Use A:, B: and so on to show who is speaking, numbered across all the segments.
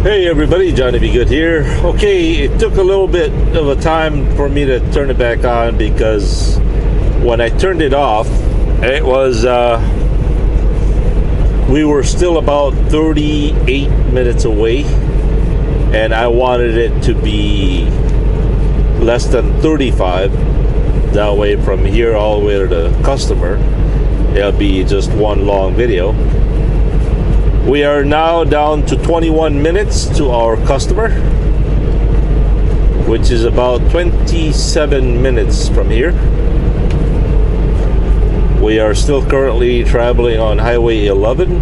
A: Hey everybody, Johnny Be Good here. Okay, it took a little bit of a time for me to turn it back on because when I turned it off, it was we were still about 38 minutes away, and I wanted it to be less than 35. That way, from here all the way to the customer, it'll be just one long video. We are now down to 21 minutes to our customer, which is about 27 minutes from here. We are still currently traveling on Highway 11,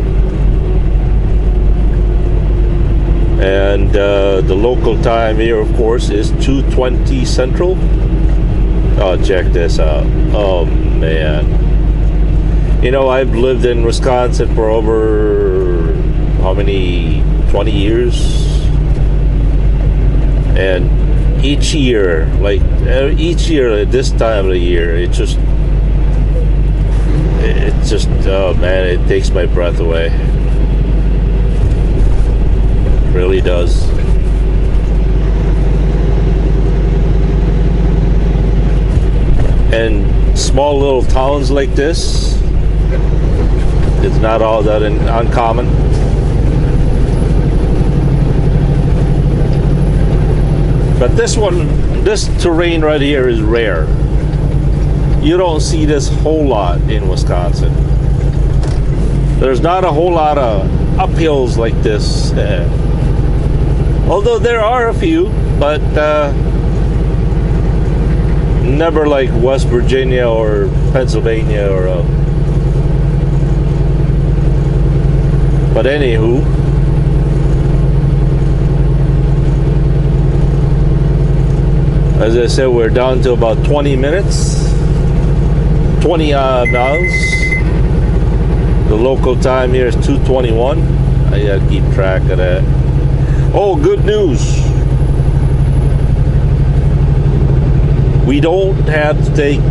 A: and the local time here, of course, is 2:20 Central. Oh, check this out. Oh man. You know, I've lived in Wisconsin for over, how many, 20 years? And each year at this time of the year, it just, oh man, it takes my breath away. It really does. And small little towns like this, it's not all that uncommon. But this terrain right here is rare. You don't see this whole lot in Wisconsin. There's not a whole lot of uphills like this. Although there are a few, but never like West Virginia or Pennsylvania or but anywho, as I said, we're down to about 20 minutes, 20 miles. The local time here is 2:21. I gotta keep track of that. Oh, good news. We don't have to take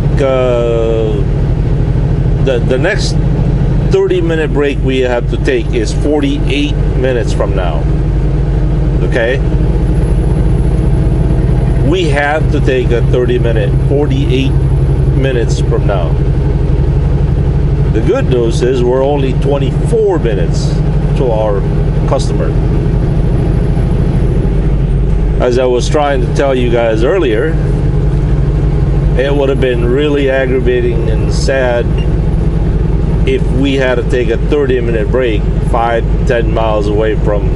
A: the next 30-minute break we have to take is 48 minutes from now. Okay? We have to take a 48 minutes from now. The good news is we're only 24 minutes to our customer. As I was trying to tell you guys earlier, it would have been really aggravating and sad if we had to take a 30-minute break 5-10 miles away from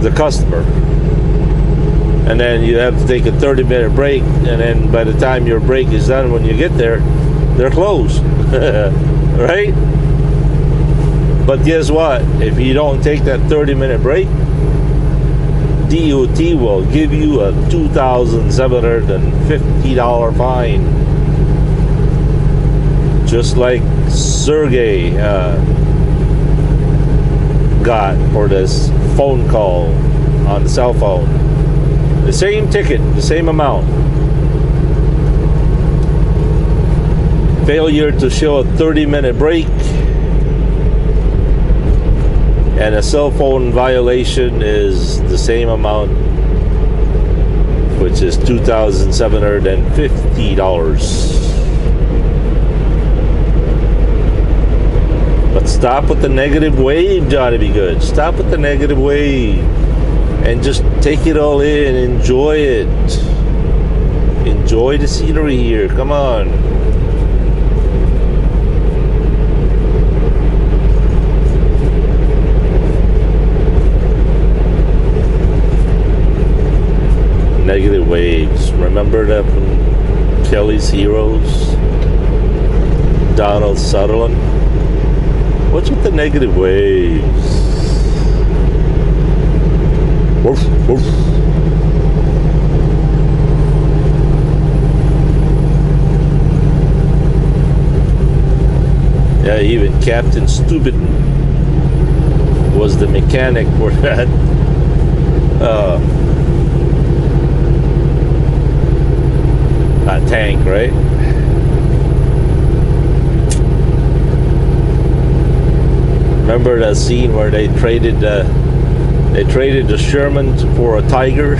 A: the customer. And then you have to take a 30-minute break, and then by the time your break is done, when you get there, they're closed. Right? But guess what? If you don't take that 30-minute break, DOT will give you a $2,750 fine. Just like Sergey got for this phone call on the cell phone. The same ticket, the same amount. Failure to show a 30-minute break and a cell phone violation is the same amount, which is $2,750. But stop with the negative wave, Johnny Be Good. Stop with the negative wave and just take it all in. Enjoy it. Enjoy the scenery here. Come on. Negative waves. Remember that from Kelly's Heroes? Donald Sutherland. What's with the negative waves? Woof, woof. Yeah, even Captain Stupid was the mechanic for that. Tank, right? Remember that scene where they traded They traded the Sherman for a Tiger.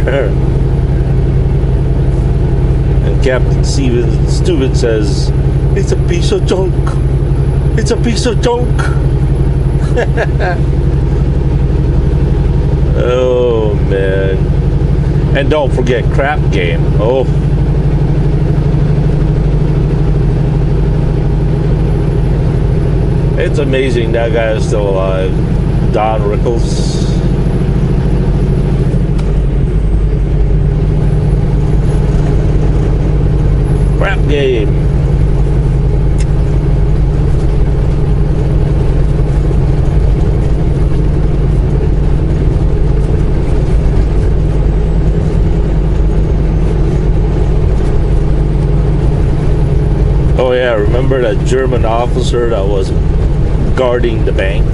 A: And Captain Stupid says, "It's a piece of junk. It's a piece of junk." Oh man. And don't forget Crap Game. Oh. It's amazing that guy is still alive. Don Rickles. Crap Game. Oh yeah, remember that German officer that was guarding the bank?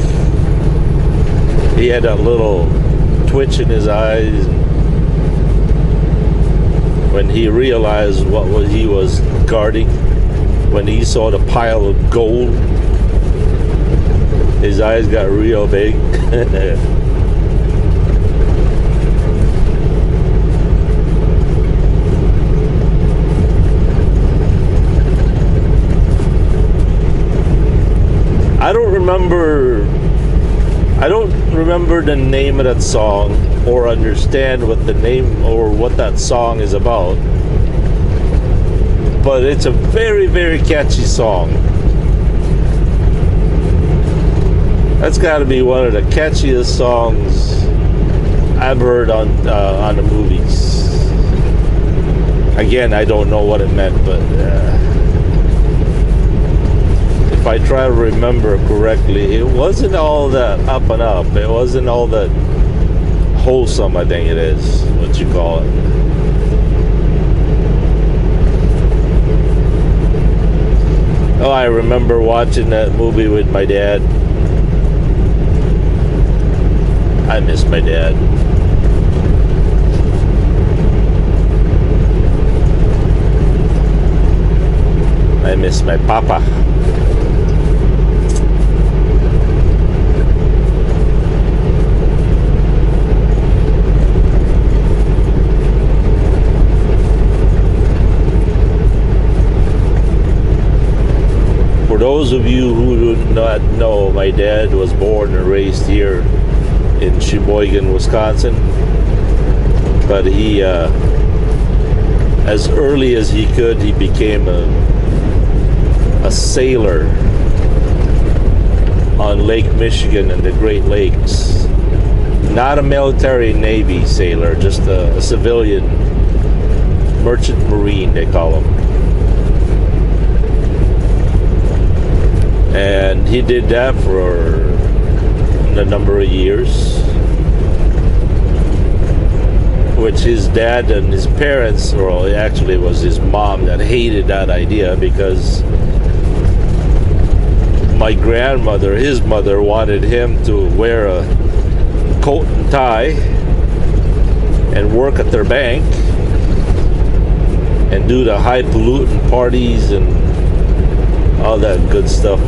A: He had that little twitch in his eyes when he realized what he was guarding. When he saw the pile of gold, his eyes got real big. I don't remember the name of that song or understand what the name or what that song is about, but it's a very, very catchy song. That's got to be one of the catchiest songs I've heard on the movies. Again, I don't know what it meant, but if I try to remember correctly, it wasn't all that up and up. It wasn't all that wholesome, I think it is, what you call it. Oh, I remember watching that movie with my dad. I miss my dad. I miss my papa. For those of you who do not know, my dad was born and raised here in Sheboygan, Wisconsin. But he, as early as he could, he became a sailor on Lake Michigan and the Great Lakes. Not a military Navy sailor, just a civilian merchant marine, they call him. And he did that for a number of years, which his dad and his parents, or actually it was his mom that hated that idea, because my grandmother, his mother, wanted him to wear a coat and tie and work at their bank and do the highfalutin parties and all that good stuff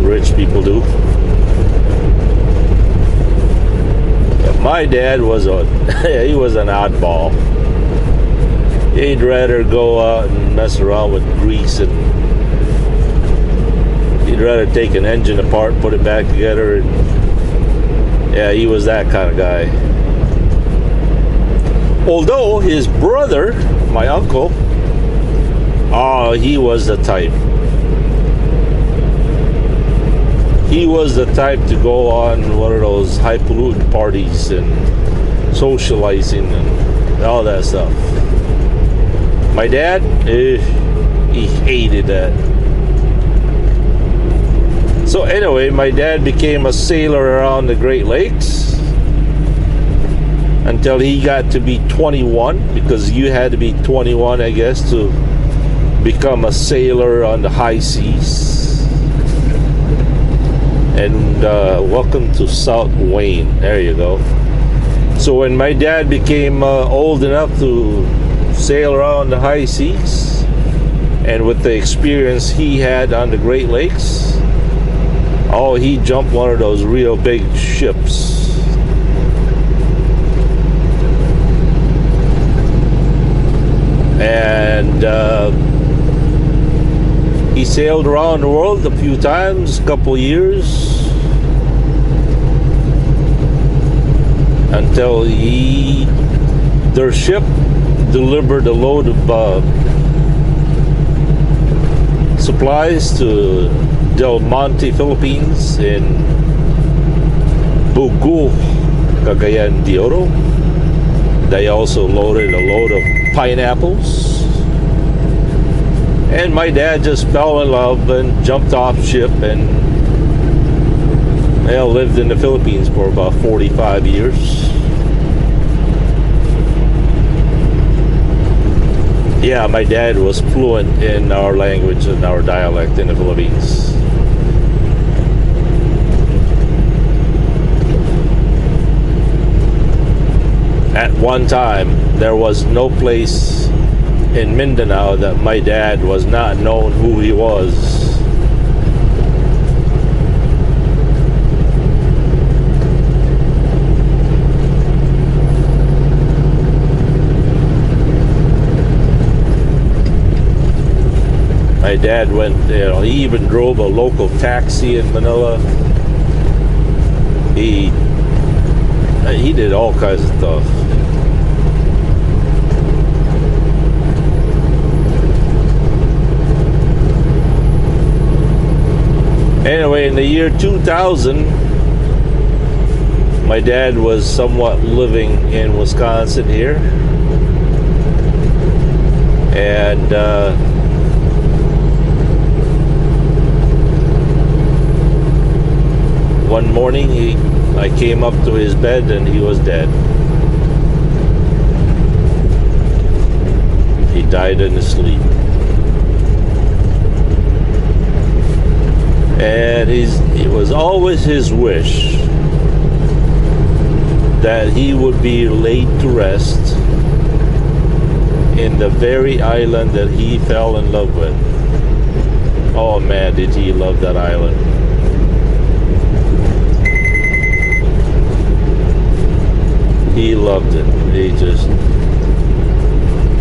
A: rich people do. But my dad was he was an oddball. He'd rather go out and mess around with grease, and he'd rather take an engine apart, put it back together, and yeah, he was that kind of guy. Although his brother, my uncle, oh, he was the type. He was the type to go on one of those highfalutin parties and socializing and all that stuff. My dad, he hated that. So anyway, my dad became a sailor around the Great Lakes until he got to be 21, because you had to be 21, I guess, to become a sailor on the high seas. And welcome to South Wayne. There you go. So when my dad became old enough to sail around the high seas, and with the experience he had on the Great Lakes, oh, he jumped one of those real big ships. sailed around the world a few times, couple years, until their ship delivered a load of supplies to Del Monte, Philippines in Bogo, Cagayan de Oro. They also loaded a load of pineapples. And my dad just fell in love and jumped off ship and lived in the Philippines for about 45 years. Yeah, my dad was fluent in our language and our dialect in the Philippines. At one time, there was no place in Mindanao that my dad was not known who he was. My dad went, he even drove a local taxi in Manila. He did all kinds of stuff. Anyway, in the year 2000, my dad was somewhat living in Wisconsin here. And one morning I came up to his bed and he was dead. He died in his sleep. And it was always his wish that he would be laid to rest in the very island that he fell in love with. Oh man, did he love that island. He loved it.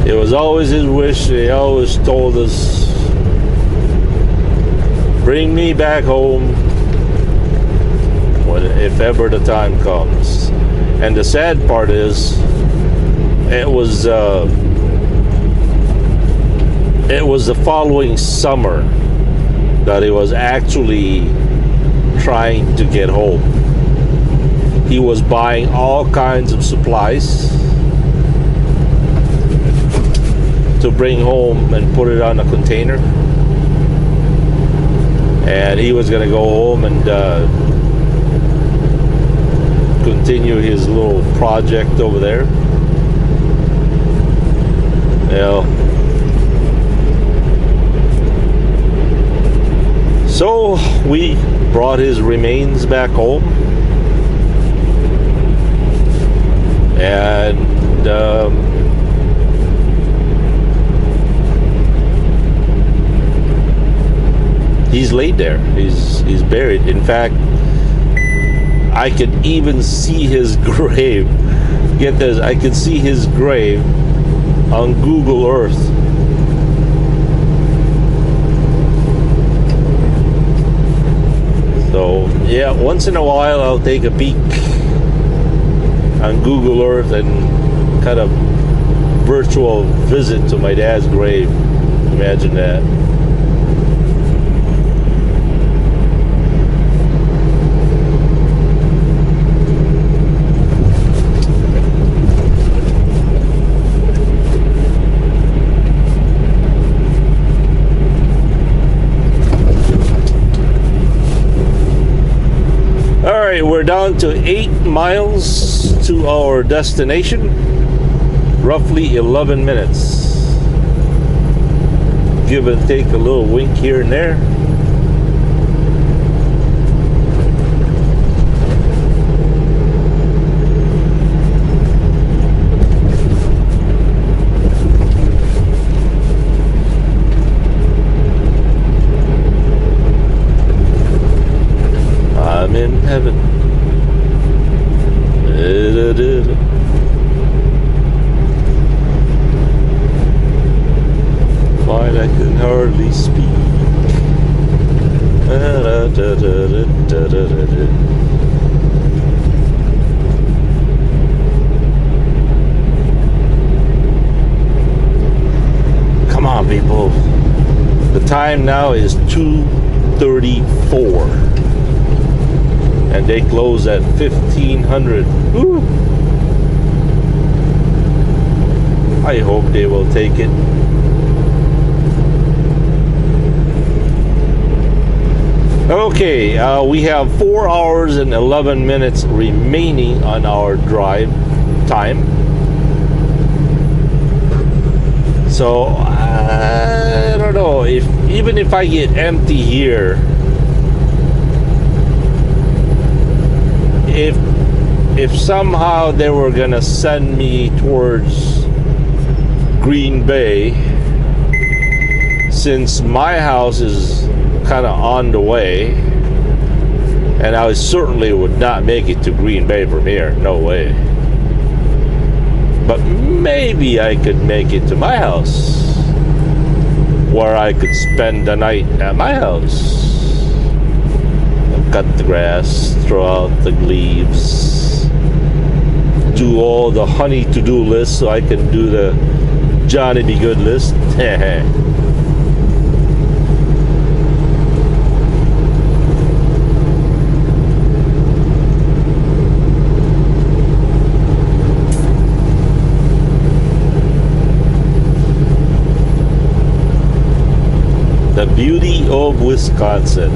A: It was always his wish. He always told us, bring me back home if ever the time comes. And the sad part is, it was the following summer that he was actually trying to get home. He was buying all kinds of supplies to bring home and put it on a container. And he was going to go home and continue his little project over there. So we brought his remains back home. And he's laid there. He's buried. In fact, I could even see his grave. Get this, I could see his grave on Google Earth. So yeah, once in a while I'll take a peek on Google Earth and kind of virtual visit to my dad's grave. Imagine that. Alright, we're down to 8 miles to our destination. Roughly 11 minutes. Give and take a little wink here and there. I'm in heaven. Fine, I can hardly speak. Come on, people. The time now is 2:34, and they close at 1500. Woo. I hope they will take it. Okay, we have 4 hours and 11 minutes remaining on our drive time. So I don't know, even if I get empty here, if somehow they were gonna send me towards Green Bay, since my house is kind of on the way, and I certainly would not make it to Green Bay from here, no way. But maybe I could make it to my house, where I could spend the night at my house, cut the grass, throw out the leaves, do all the honey to-do list so I can do the Johnny Be Good list. The beauty of Wisconsin.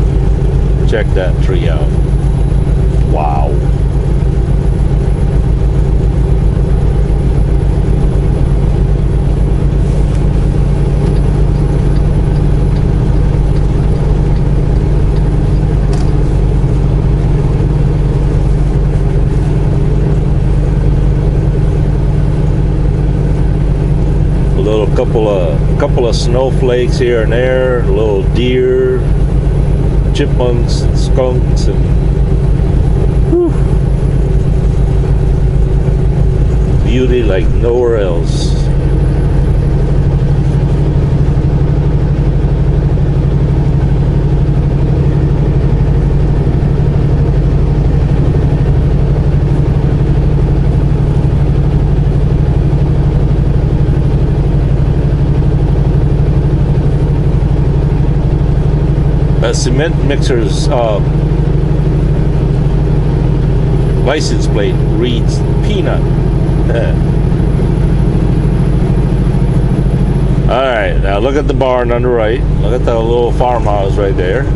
A: Check that tree out. Wow. Couple of snowflakes here and there, little deer, chipmunks, and skunks, and whew, beauty like nowhere else. Cement mixer's license plate reads peanut. Alright, now look at the barn on the right. Look at that little farmhouse right there.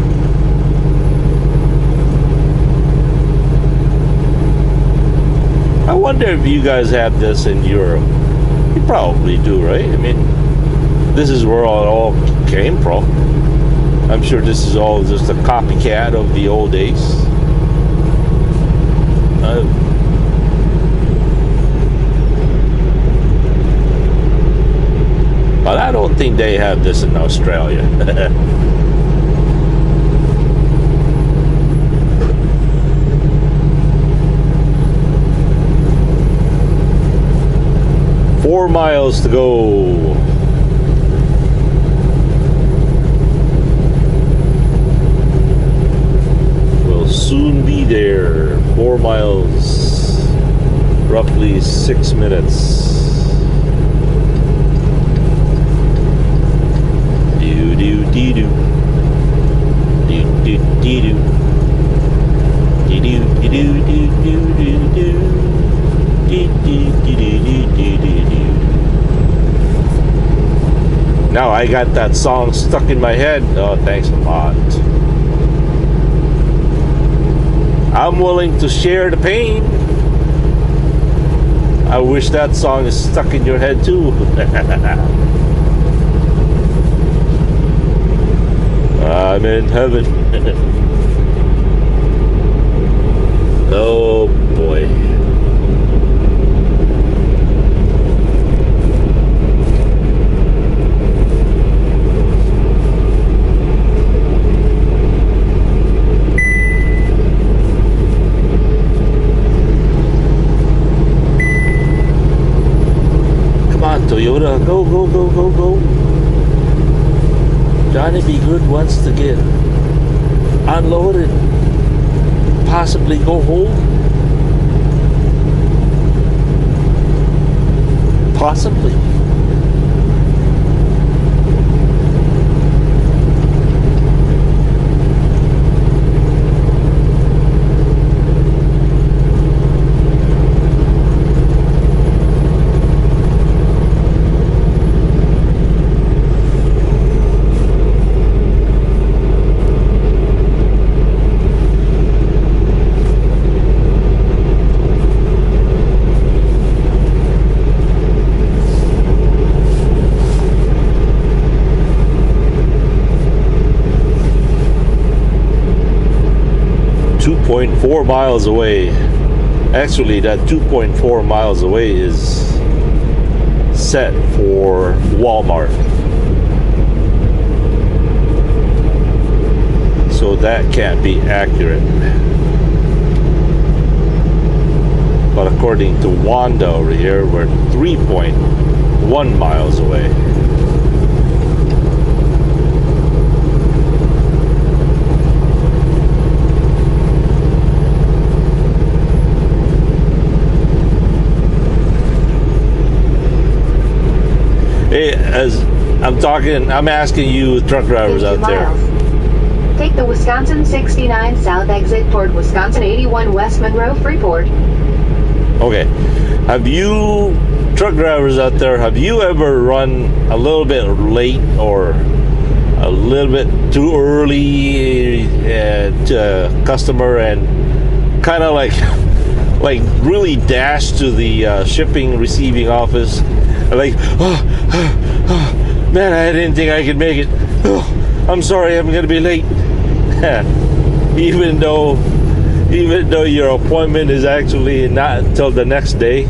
A: I wonder if you guys have this in Europe. You probably do, right? I mean, this is where it all came from. I'm sure this is all just a copycat of the old days. But I don't think they have this in Australia. Four miles to go. Soon be there. 4 miles, roughly 6 minutes. Do do do do do do do do do do do do do. Now I got that song stuck in my head. Oh, thanks a lot. I'm willing to share the pain. I wish that song is stuck in your head too. I'm in heaven. Oh boy. Toyota, go, go, go, go, go. Johnny Be Good wants to get unload and possibly go home? Possibly. .4 miles away. Actually, that 2.4 miles away is set for Walmart. So that can't be accurate. But according to Wanda over here, we're 3.1 miles away. Hey, as I'm asking you truck drivers out there.
B: Take the Wisconsin 69 South exit toward Wisconsin 81 West Monroe, Freeport.
A: Okay. Have you, truck drivers out there, have you ever run a little bit late or a little bit too early to a customer and kind of like really dash to the shipping receiving office? Like, man, I didn't think I could make it. I'm sorry, I'm gonna be late. even though your appointment is actually not until the next day.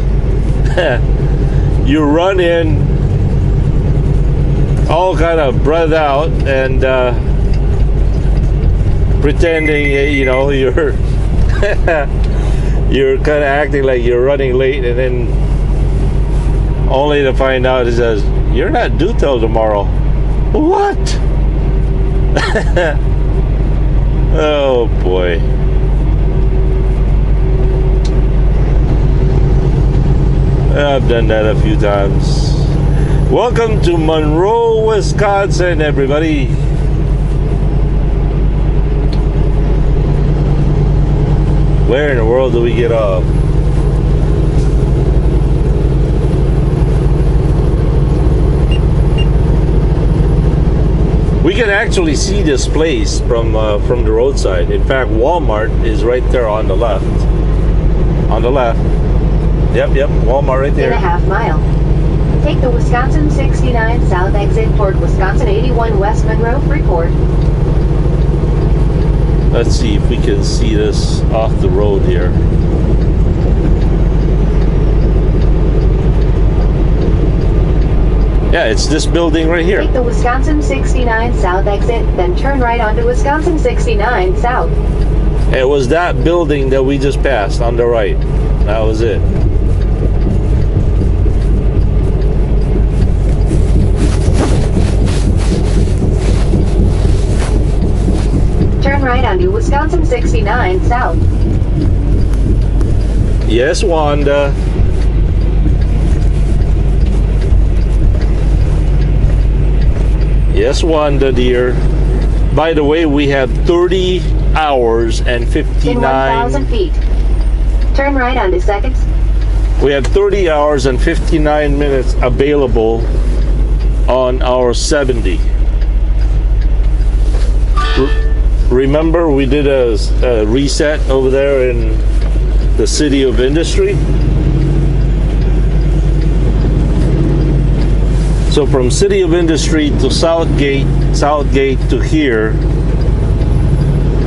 A: You run in all kind of breath out and pretending, you know, you're you're kind of acting like you're running late, and then only to find out it says you're not due till tomorrow. What? Oh boy. I've done that a few times. Welcome to Monroe, Wisconsin, everybody. Where in the world do we get off? We can actually see this place from the roadside. In fact, Walmart is right there on the left. On the left. Yep, Walmart right there.
B: In a half mile. Take the Wisconsin 69 South exit toward Wisconsin 81 West Monroe, Freeport.
A: Let's see if we can see this off the road here. Yeah, it's this building right here.
B: Take the Wisconsin 69 South exit, then turn right onto Wisconsin 69 South.
A: It was that building that we just passed on the right. That was it.
B: Turn right onto Wisconsin 69 South.
A: Yes, Wanda. Yes, Wanda, dear. By the way, we have 30 hours and 59...
B: In 1,000 feet. Turn right onto Seconds.
A: We have 30 hours and 59 minutes available on our 70. Remember, we did a reset over there in the City of Industry? So from City of Industry to Southgate to here,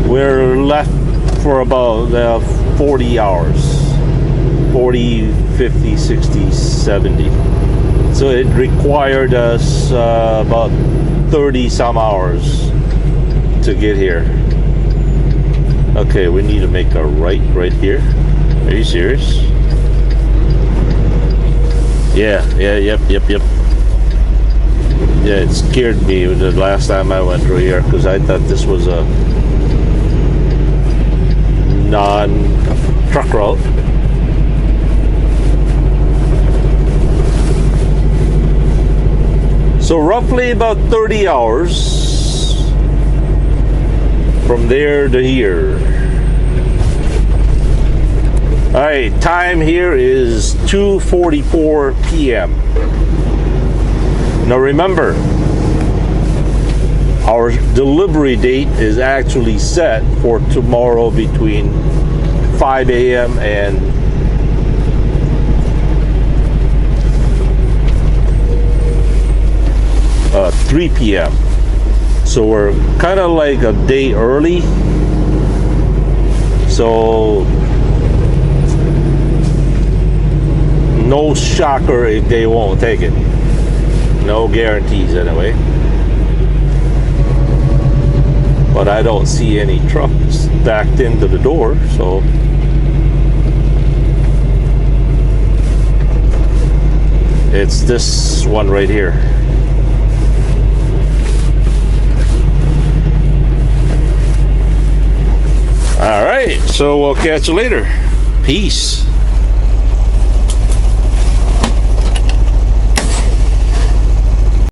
A: we're left for about 40 hours. 40, 50, 60, 70. So it required us about 30 some hours to get here. Okay, we need to make a right here. Are you serious? Yeah, yep. Yeah, it scared me the last time I went through here because I thought this was a non-truck route. So roughly about 30 hours from there to here. All right, time here is 2:44 p.m. Now remember, our delivery date is actually set for tomorrow between 5 a.m. and 3 p.m. So we're kind of like a day early. So no shocker if they won't take it. No guarantees anyway. But I don't see any trucks backed into the door, so it's this one right here. All right, so we'll catch you later. Peace.